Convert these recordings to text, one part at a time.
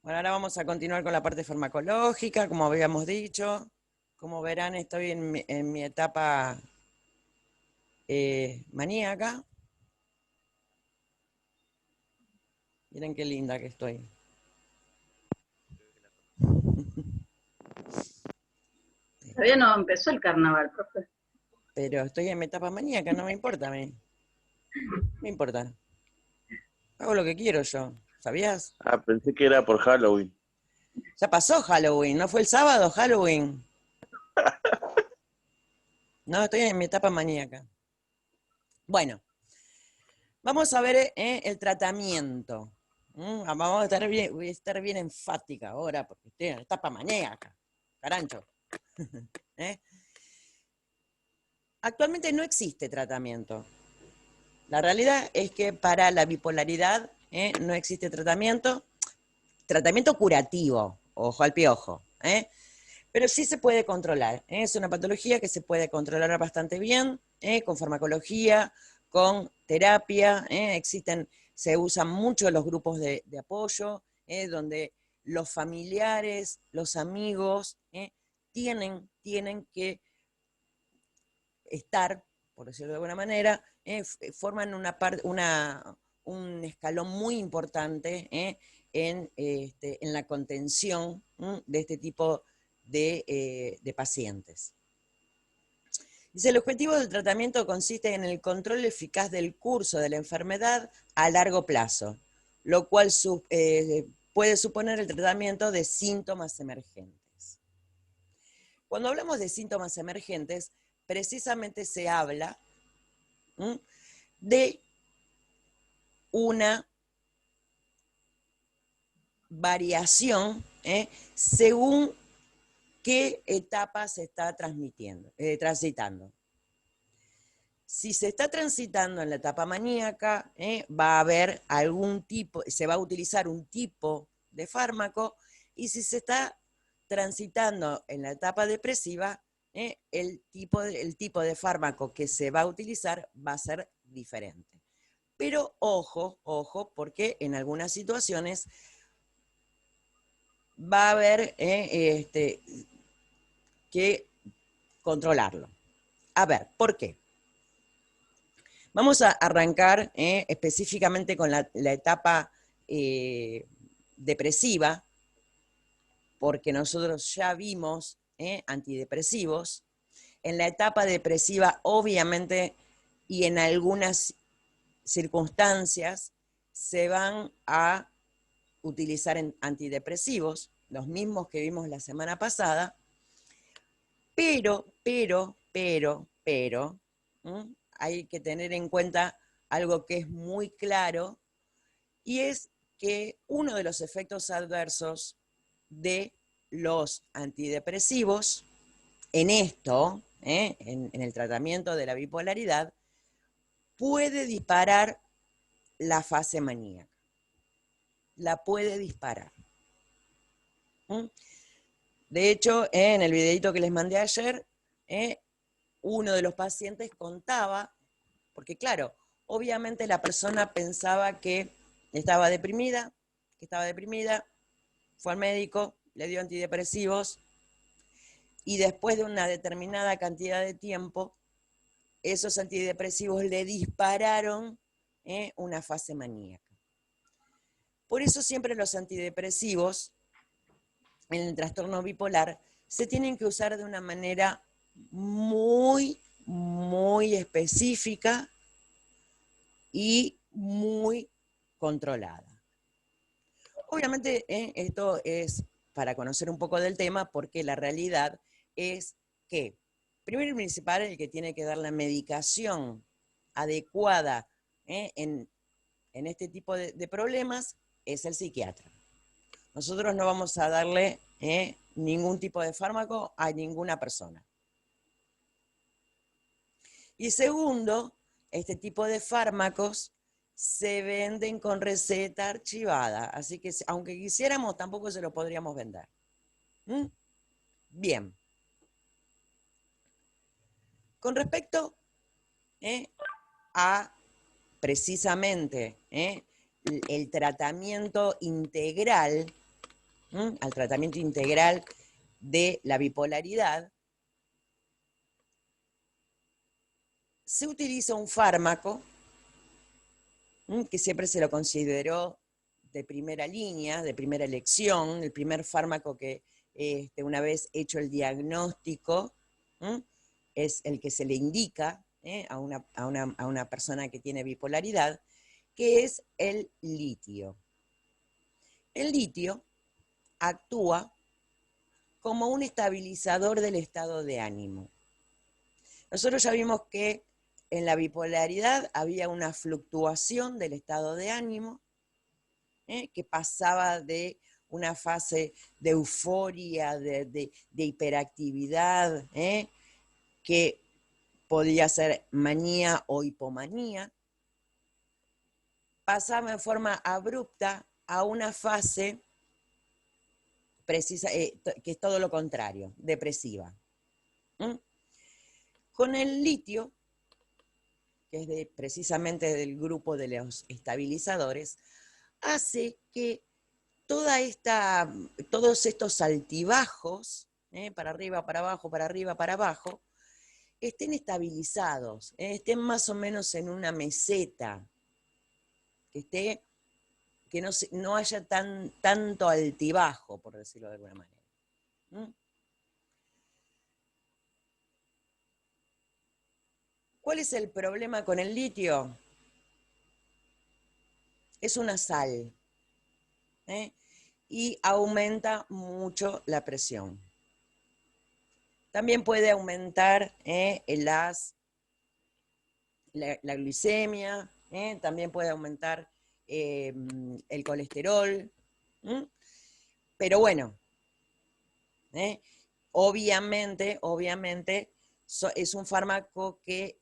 Bueno, ahora vamos a continuar con la parte farmacológica, como habíamos dicho. Como verán, estoy en mi etapa maníaca. Miren qué linda que estoy. Todavía no empezó el carnaval, profe. Pero estoy en mi etapa maníaca, no me importa a mí. No me importa. Hago lo que quiero yo. ¿Sabías? Ah, pensé que era por Halloween. Ya pasó Halloween, ¿no fue el sábado Halloween? No, estoy en mi etapa maníaca. Bueno, vamos a ver el tratamiento. Vamos a estar bien, voy a estar bien enfática ahora, porque estoy en la etapa maníaca. Carancho. ¿Eh? Actualmente no existe tratamiento. La realidad es que para la bipolaridad no existe tratamiento. Tratamiento curativo, ojo al piojo. Pero sí se puede controlar. Es una patología que se puede controlar bastante bien, con farmacología, con terapia. Se usan mucho los grupos de apoyo, donde los familiares, los amigos, tienen que estar, por decirlo de alguna manera, forman un escalón muy importante en la contención de este tipo de pacientes. Dice, el objetivo del tratamiento consiste en el control eficaz del curso de la enfermedad a largo plazo, lo cual puede suponer el tratamiento de síntomas emergentes. Cuando hablamos de síntomas emergentes, precisamente se habla de una variación según qué etapa se está transitando. Si se está transitando en la etapa maníaca, va a haber se va a utilizar un tipo de fármaco, y si se está transitando en la etapa depresiva, el tipo de fármaco que se va a utilizar va a ser diferente. Pero ojo, ojo, porque en algunas situaciones va a haber que controlarlo. A ver, ¿por qué? Vamos a arrancar específicamente con la etapa depresiva, porque nosotros ya vimos antidepresivos. En la etapa depresiva, obviamente, y en algunas circunstancias, se van a utilizar antidepresivos, los mismos que vimos la semana pasada, pero, hay que tener en cuenta algo que es muy claro, y es que uno de los efectos adversos de los antidepresivos en esto, en el tratamiento de la bipolaridad, puede disparar la fase maníaca. La puede disparar. De hecho, en el videito que les mandé ayer, uno de los pacientes contaba, porque claro, obviamente la persona pensaba que estaba deprimida, fue al médico, le dio antidepresivos, y después de una determinada cantidad de tiempo, esos antidepresivos le dispararon una fase maníaca. Por eso siempre los antidepresivos en el trastorno bipolar se tienen que usar de una manera muy, muy específica y muy controlada. Obviamente, esto es para conocer un poco del tema, porque la realidad es que, primero y principal, el que tiene que dar la medicación adecuada en este tipo de problemas es el psiquiatra. Nosotros no vamos a darle ningún tipo de fármaco a ninguna persona. Y segundo, este tipo de fármacos se venden con receta archivada, así que aunque quisiéramos, tampoco se lo podríamos vender. Bien. Con respecto a precisamente el tratamiento integral al tratamiento integral de la bipolaridad, se utiliza un fármaco que siempre se lo consideró de primera línea, de primera elección, el primer fármaco que una vez hecho el diagnóstico, es el que se le indica a una persona que tiene bipolaridad, que es el litio. El litio actúa como un estabilizador del estado de ánimo. Nosotros ya vimos que en la bipolaridad había una fluctuación del estado de ánimo, que pasaba de una fase de euforia, de hiperactividad, que podía ser manía o hipomanía, pasaba en forma abrupta a una fase precisa, que es todo lo contrario, depresiva. Con el litio, que es precisamente del grupo de los estabilizadores, hace que todos estos altibajos, para arriba, para abajo, para arriba, para abajo, estén estabilizados, estén más o menos en una meseta, que no haya tanto altibajo, por decirlo de alguna manera. ¿Cuál es el problema con el litio? Es una sal, y aumenta mucho la presión. También puede aumentar la glicemia, también puede aumentar el colesterol, pero bueno, obviamente es un fármaco que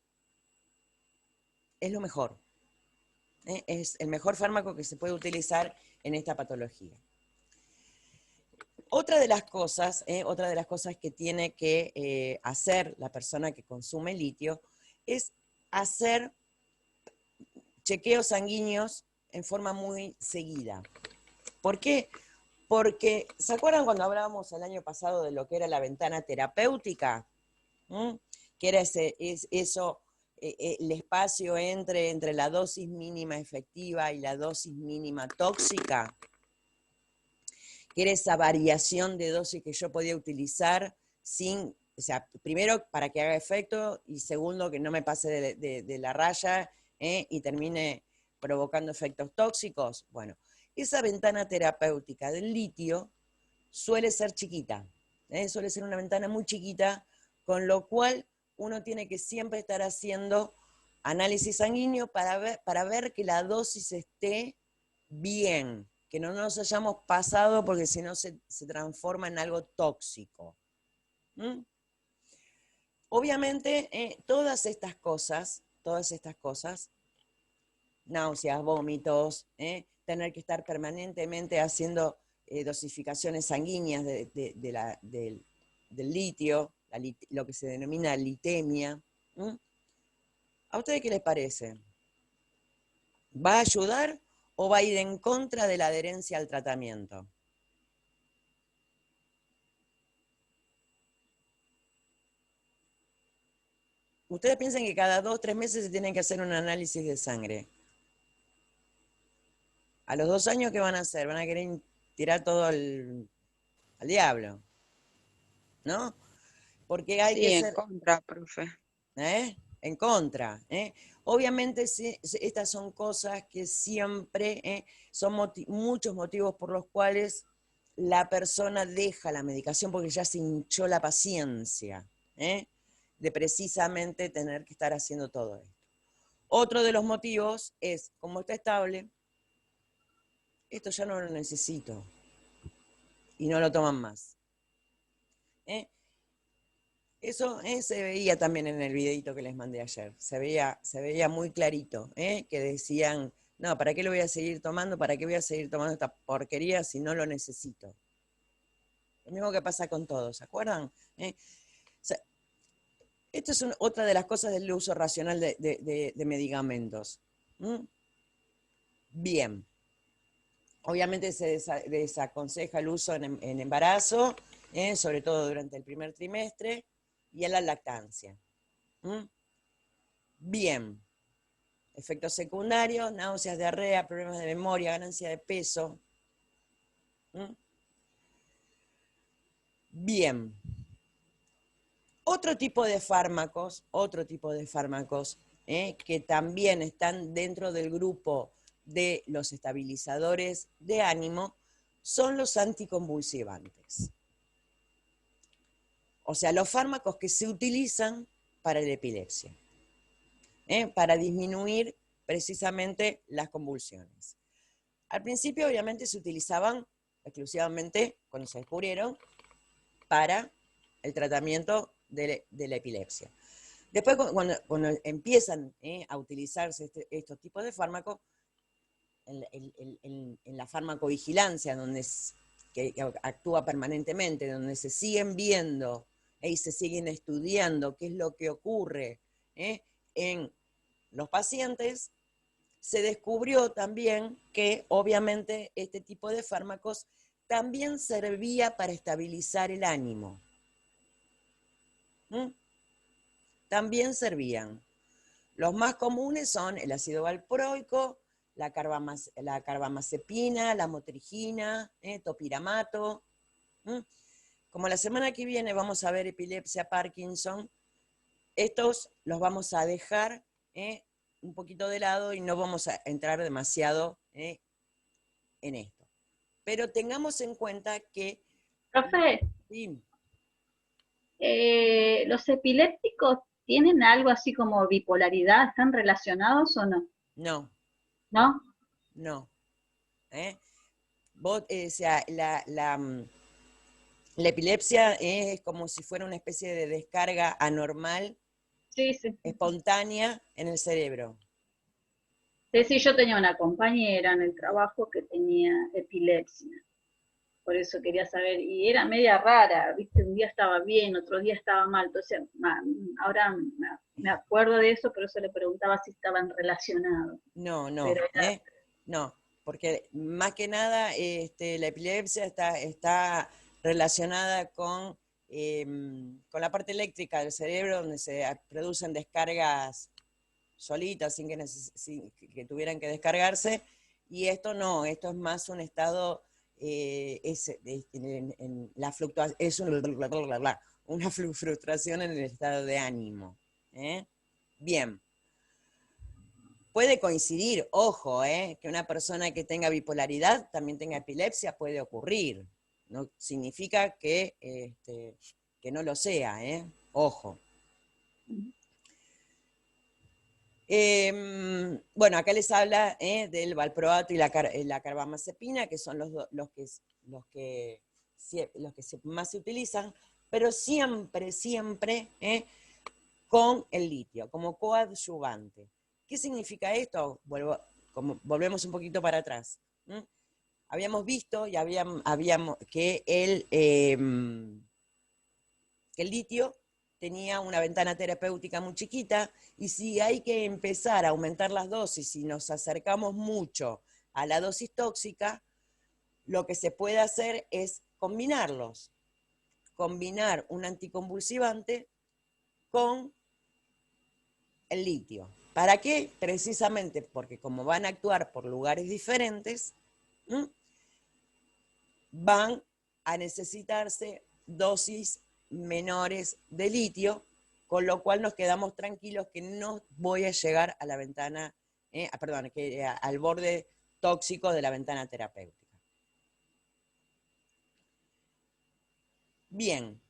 es lo mejor, es el mejor fármaco que se puede utilizar en esta patología. Otra de las cosas que tiene que hacer la persona que consume litio es hacer chequeos sanguíneos en forma muy seguida. ¿Por qué? Porque, ¿se acuerdan cuando hablábamos el año pasado de lo que era la ventana terapéutica? Que era el espacio entre la dosis mínima efectiva y la dosis mínima tóxica, que era esa variación de dosis que yo podía utilizar sin, o sea, primero para que haga efecto y segundo que no me pase de la raya y termine provocando efectos tóxicos. Bueno, esa ventana terapéutica del litio suele ser chiquita, suele ser una ventana muy chiquita, con lo cual uno tiene que siempre estar haciendo análisis sanguíneo para ver que la dosis esté bien, que no nos hayamos pasado porque si no se transforma en algo tóxico. Obviamente, todas estas cosas, náuseas, vómitos, tener que estar permanentemente haciendo dosificaciones sanguíneas del litio, lo que se denomina litemia. ¿A ustedes qué les parece? ¿Va a ayudar o va a ir en contra de la adherencia al tratamiento? Ustedes piensan que cada 2 o 3 meses se tienen que hacer un análisis de sangre. A los 2 años, ¿qué van a hacer? Van a querer tirar todo al diablo, ¿no? Porque hay que ser... en contra, profe. En contra. Obviamente estas son cosas que siempre son muchos motivos por los cuales la persona deja la medicación porque ya se hinchó la paciencia de precisamente tener que estar haciendo todo esto. Otro de los motivos es, como está estable, esto ya no lo necesito y no lo toman más. Eso se veía también en el videito que les mandé ayer. Se veía muy clarito, que decían, no, ¿para qué lo voy a seguir tomando? ¿Para qué voy a seguir tomando esta porquería si no lo necesito? Lo mismo que pasa con todos, ¿se acuerdan? O sea, esto es otra de las cosas del uso racional de medicamentos. Bien. Obviamente se desaconseja el uso en embarazo, sobre todo durante el primer trimestre, y en la lactancia. ¿Mm? Bien. Efectos secundarios, náuseas, diarrea, problemas de memoria, ganancia de peso. ¿Mm? Bien. Otro tipo de fármacos, que también están dentro del grupo de los estabilizadores de ánimo, son los anticonvulsivantes. O sea, los fármacos que se utilizan para la epilepsia, para disminuir precisamente las convulsiones. Al principio, obviamente, se utilizaban exclusivamente, cuando se descubrieron, para el tratamiento de la epilepsia. Después, cuando empiezan a utilizarse estos tipos de fármacos, en la farmacovigilancia, que actúa permanentemente, donde se siguen viendo y se siguen estudiando qué es lo que ocurre en los pacientes, se descubrió también que obviamente este tipo de fármacos también servía para estabilizar el ánimo. ¿Mm? También servían. Los más comunes son el ácido valproico, la carbamazepina, la motrigina, topiramato. ¿Mm? Como la semana que viene vamos a ver epilepsia, Parkinson, estos los vamos a dejar un poquito de lado y no vamos a entrar demasiado en esto. Pero tengamos en cuenta que... Profe, Sí, ¿los epilépticos tienen algo así como bipolaridad? ¿Están relacionados o no? no, ¿No? no. O sea, la epilepsia es como si fuera una especie de descarga anormal, Sí, sí. espontánea en el cerebro. Sí, sí, yo tenía una compañera en el trabajo que tenía epilepsia. Por eso quería saber, y era media rara, ¿viste? Un día estaba bien, otro día estaba mal, entonces ahora me acuerdo de eso, por eso le preguntaba si estaban relacionados. No, no, Pero era, no, porque más que nada la epilepsia está relacionada con la parte eléctrica del cerebro, donde se producen descargas solitas sin que tuvieran que descargarse, y esto no, esto es más un estado, en la fluctuación, es una frustración en el estado de ánimo. Bien. Puede coincidir, ojo, que una persona que tenga bipolaridad también tenga epilepsia, puede ocurrir. No significa que no lo sea, ojo. Bueno, acá les habla del valproato y la carbamazepina, que son los que más se utilizan, pero siempre con el litio, como coadyuvante. ¿Qué significa esto? Volvemos un poquito para atrás. Habíamos visto y habíamos que el litio tenía una ventana terapéutica muy chiquita, y si hay que empezar a aumentar las dosis y nos acercamos mucho a la dosis tóxica, lo que se puede hacer es combinarlos. Combinar un anticonvulsivante con el litio. ¿Para qué? Precisamente porque como van a actuar por lugares diferentes, van a necesitarse dosis menores de litio, con lo cual nos quedamos tranquilos que no voy a llegar a la ventana, al borde tóxico de la ventana terapéutica. Bien.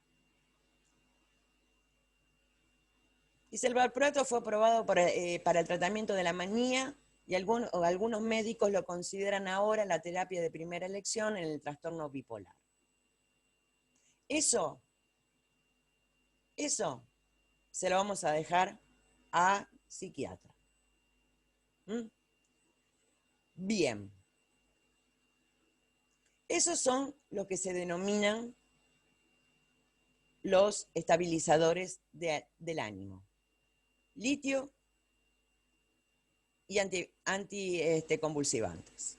Dice, el valproato fue aprobado para el tratamiento de la manía, y algunos médicos lo consideran ahora la terapia de primera elección en el trastorno bipolar. Eso se lo vamos a dejar a psiquiatra. Bien. Esos son lo que se denominan los estabilizadores del ánimo. Litio y anticonvulsivantes.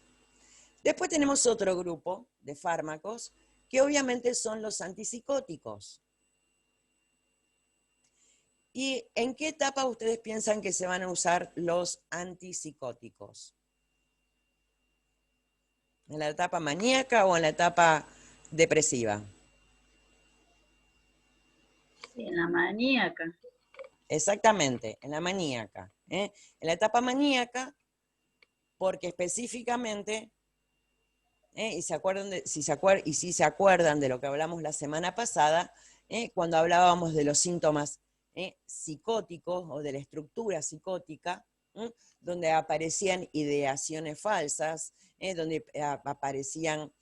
Después tenemos otro grupo de fármacos que obviamente son los antipsicóticos. ¿Y en qué etapa ustedes piensan que se van a usar los antipsicóticos? ¿En la etapa maníaca o en la etapa depresiva? En la maníaca. Exactamente, en la maníaca. En la etapa maníaca, porque específicamente, y si se acuerdan de lo que hablamos la semana pasada, cuando hablábamos de los síntomas psicóticos o de la estructura psicótica, donde aparecían ideaciones falsas, donde aparecían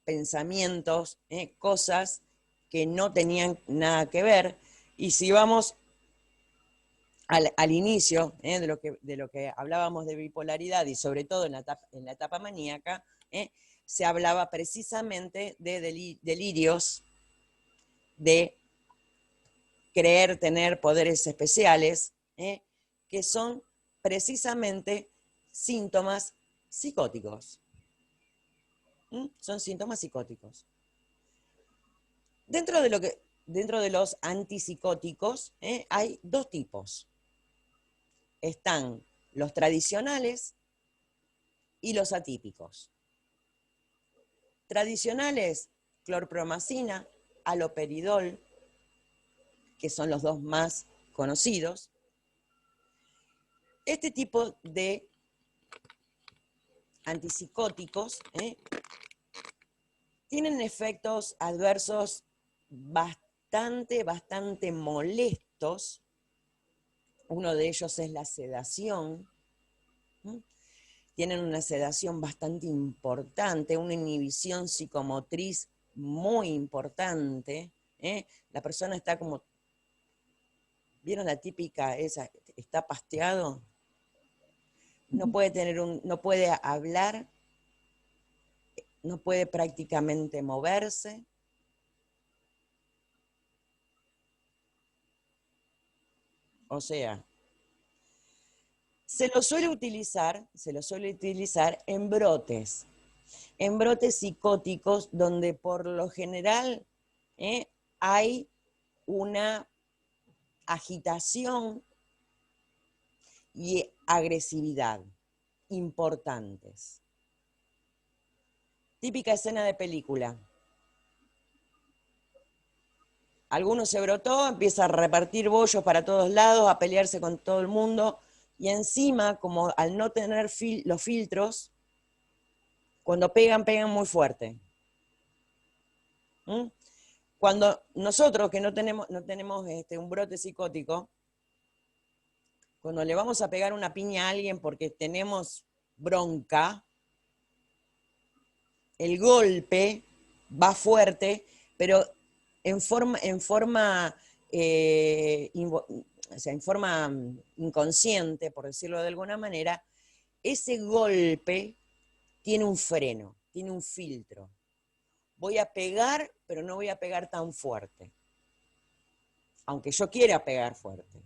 pensamientos, cosas que no tenían nada que ver. Y si vamos al inicio de lo que hablábamos de bipolaridad y sobre todo en la etapa maníaca, se hablaba precisamente de delirios, de creer tener poderes especiales, que son precisamente síntomas psicóticos. Son síntomas psicóticos. Dentro de los antipsicóticos hay dos tipos. Están los tradicionales y los atípicos. Tradicionales, clorpromacina, haloperidol, que son los dos más conocidos. Este tipo de antipsicóticos tienen efectos adversos bastante molestos. Uno de ellos es la sedación. Tienen una sedación bastante importante, una inhibición psicomotriz muy importante. La persona está como, ¿vieron la típica esa? Está pasteado, no puede hablar, no puede prácticamente moverse. O sea, se lo suele utilizar en brotes psicóticos donde por lo general hay una agitación y agresividad importantes. Típica escena de película. Alguno se brotó, empieza a repartir bollos para todos lados, a pelearse con todo el mundo, y encima, como al no tener los filtros, cuando pegan muy fuerte. Cuando nosotros que no tenemos un brote psicótico, cuando le vamos a pegar una piña a alguien porque tenemos bronca, el golpe va fuerte, pero en forma inconsciente, por decirlo de alguna manera, ese golpe tiene un freno, tiene un filtro. Voy a pegar, pero no voy a pegar tan fuerte, aunque yo quiera pegar fuerte.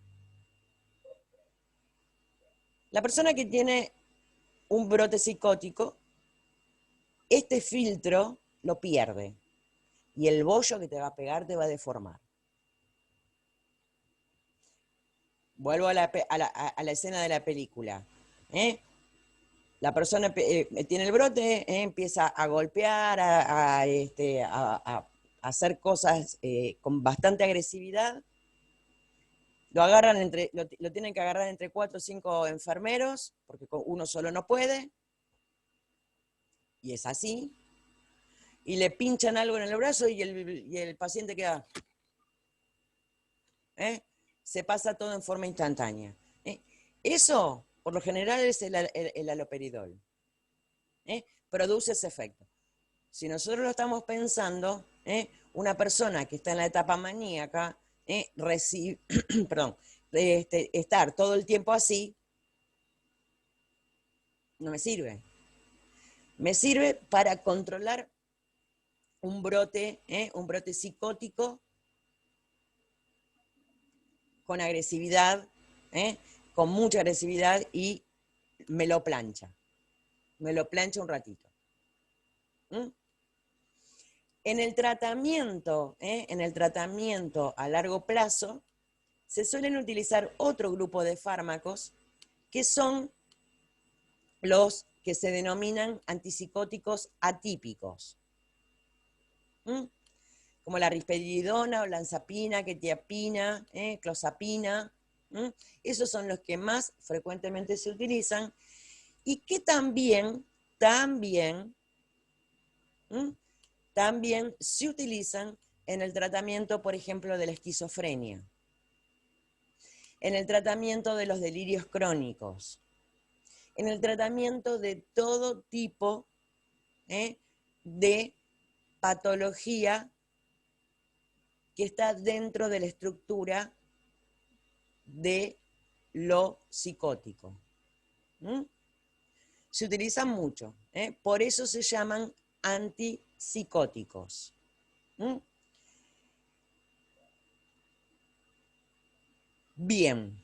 La persona que tiene un brote psicótico, este filtro lo pierde y el bollo que te va a pegar te va a deformar. Vuelvo a la escena de la película. La persona tiene el brote, empieza a golpear, a hacer cosas con bastante agresividad. Lo tienen que agarrar entre 4 o 5 enfermeros, porque uno solo no puede, y es así, y le pinchan algo en el brazo y el paciente queda, se pasa todo en forma instantánea. Eso, por lo general, es el haloperidol. Produce ese efecto. Si nosotros lo estamos pensando, una persona que está en la etapa maníaca, estar todo el tiempo así, no me sirve. Me sirve para controlar un brote psicótico con agresividad, con mucha agresividad, y me lo plancha. me lo plancho un ratito. ¿Mm? En el tratamiento a largo plazo, se suelen utilizar otro grupo de fármacos que son los que se denominan antipsicóticos atípicos. ¿Mm? Como la risperidona, olanzapina, quetiapina, clozapina. Esos son los que más frecuentemente se utilizan y que también se utilizan en el tratamiento, por ejemplo, de la esquizofrenia, en el tratamiento de los delirios crónicos, en el tratamiento de todo tipo de patología que está dentro de la estructura de lo psicótico. Se utilizan mucho, por eso se llaman antipsicóticos. Bien.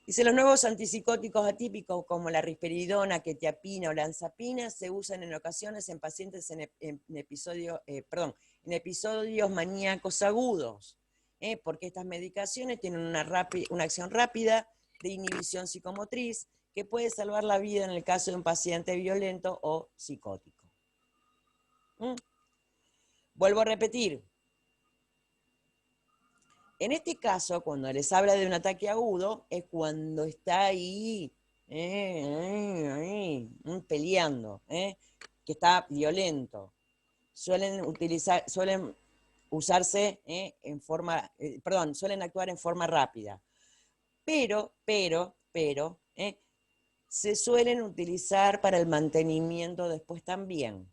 Dice, los nuevos antipsicóticos atípicos como la risperidona, quetiapina o olanzapina se usan en ocasiones en pacientes en episodios maníacos agudos, porque estas medicaciones tienen una acción rápida de inhibición psicomotriz que puede salvar la vida en el caso de un paciente violento o psicótico. Vuelvo a repetir. En este caso, cuando les habla de un ataque agudo, es cuando está ahí, peleando, que está violento. Suelen actuar en forma rápida. Pero, se suelen utilizar para el mantenimiento después también.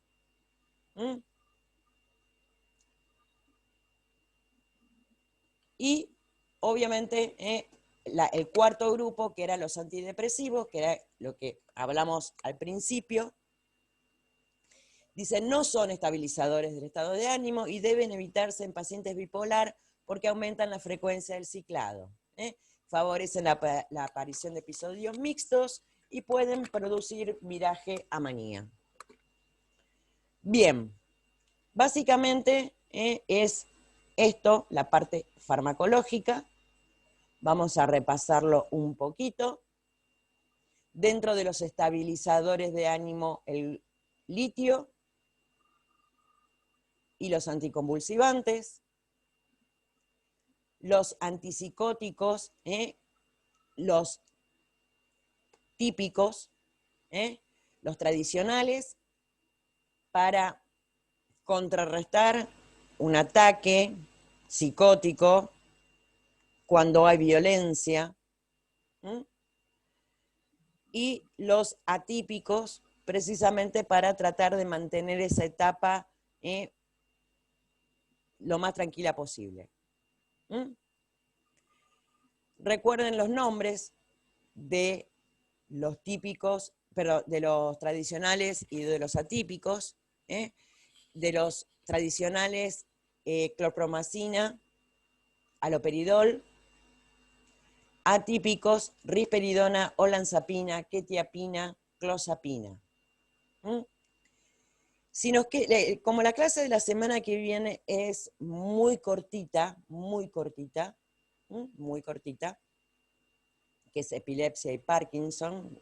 Y, obviamente, el cuarto grupo, que eran los antidepresivos, que era lo que hablamos al principio, dice, no son estabilizadores del estado de ánimo y deben evitarse en pacientes bipolar porque aumentan la frecuencia del ciclado. Favorecen la aparición de episodios mixtos y pueden producir viraje a manía. Bien, básicamente es esto, la parte farmacológica. Vamos a repasarlo un poquito. Dentro de los estabilizadores de ánimo, el litio y los anticonvulsivantes, los antipsicóticos, los típicos, los tradicionales, para contrarrestar un ataque psicótico cuando hay violencia, y los atípicos precisamente para tratar de mantener esa etapa lo más tranquila posible. Recuerden los nombres de los típicos, pero de los tradicionales y de los atípicos. De los tradicionales, clorpromacina, haloperidol; atípicos, risperidona, olanzapina, quetiapina, clozapina. Como la clase de la semana que viene es muy cortita, que es epilepsia y Parkinson,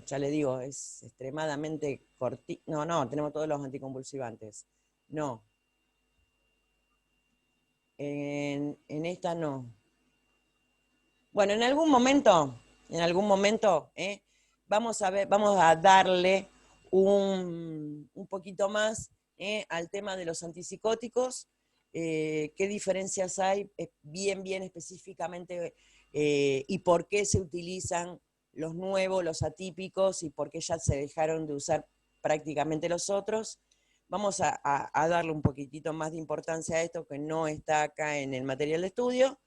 ya le digo, es extremadamente cortita. No, tenemos todos los anticonvulsivantes. No. En esta no. Bueno, en algún momento, vamos a darle un poquito más al tema de los antipsicóticos, qué diferencias hay bien específicamente y por qué se utilizan los nuevos, los atípicos, y por qué ya se dejaron de usar prácticamente los otros. Vamos a darle un poquitito más de importancia a esto, que no está acá en el material de estudio,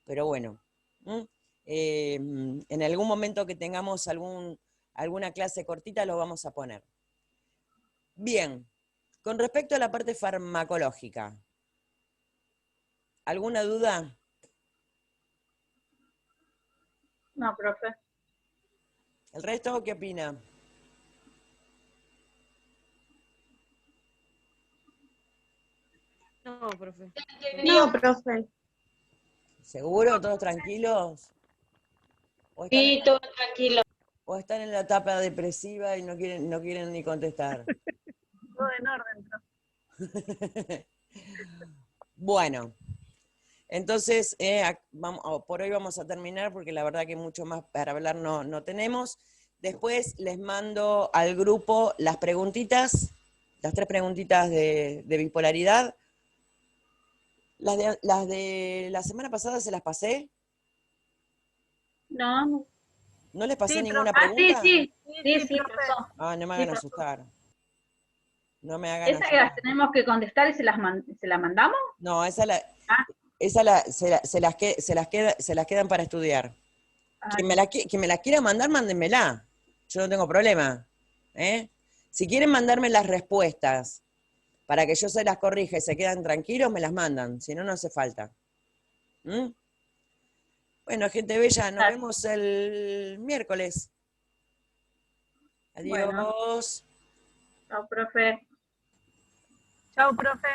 pero bueno. En algún momento que tengamos alguna clase cortita lo vamos a poner. Bien, con respecto a la parte farmacológica, ¿alguna duda? No, profe. ¿El resto qué opina? No, profe. No, profe. ¿Seguro? ¿Todos tranquilos? ¿O están, Sí, todo tranquilo. o están en la etapa depresiva y no quieren ni contestar? Todo en orden, profe. Bueno, entonces por hoy vamos a terminar porque la verdad que mucho más para hablar no tenemos. Después les mando al grupo las preguntitas, las 3 preguntitas de bipolaridad. Las de la semana pasada se las pasé. No, no. ¿No les pasé Sí, ninguna Ah, pregunta? sí, profe. pasó. Ah, no me Sí, hagan pasó. asustar. No me hagan ¿Esa que las asustar. tenemos que contestar y se la mandamos? No, Ah, se las quedan para estudiar. ah, Quien me la quiera mandar, mándenmela. Yo no tengo problema. ¿Eh? Si quieren mandarme las respuestas para que yo se las corrija y se quedan tranquilos, me las mandan. Si no, no hace falta. ¿Mm? Bueno, gente bella, nos dale. vemos el miércoles. Bueno, Adiós. chao, profe. Chao, profe.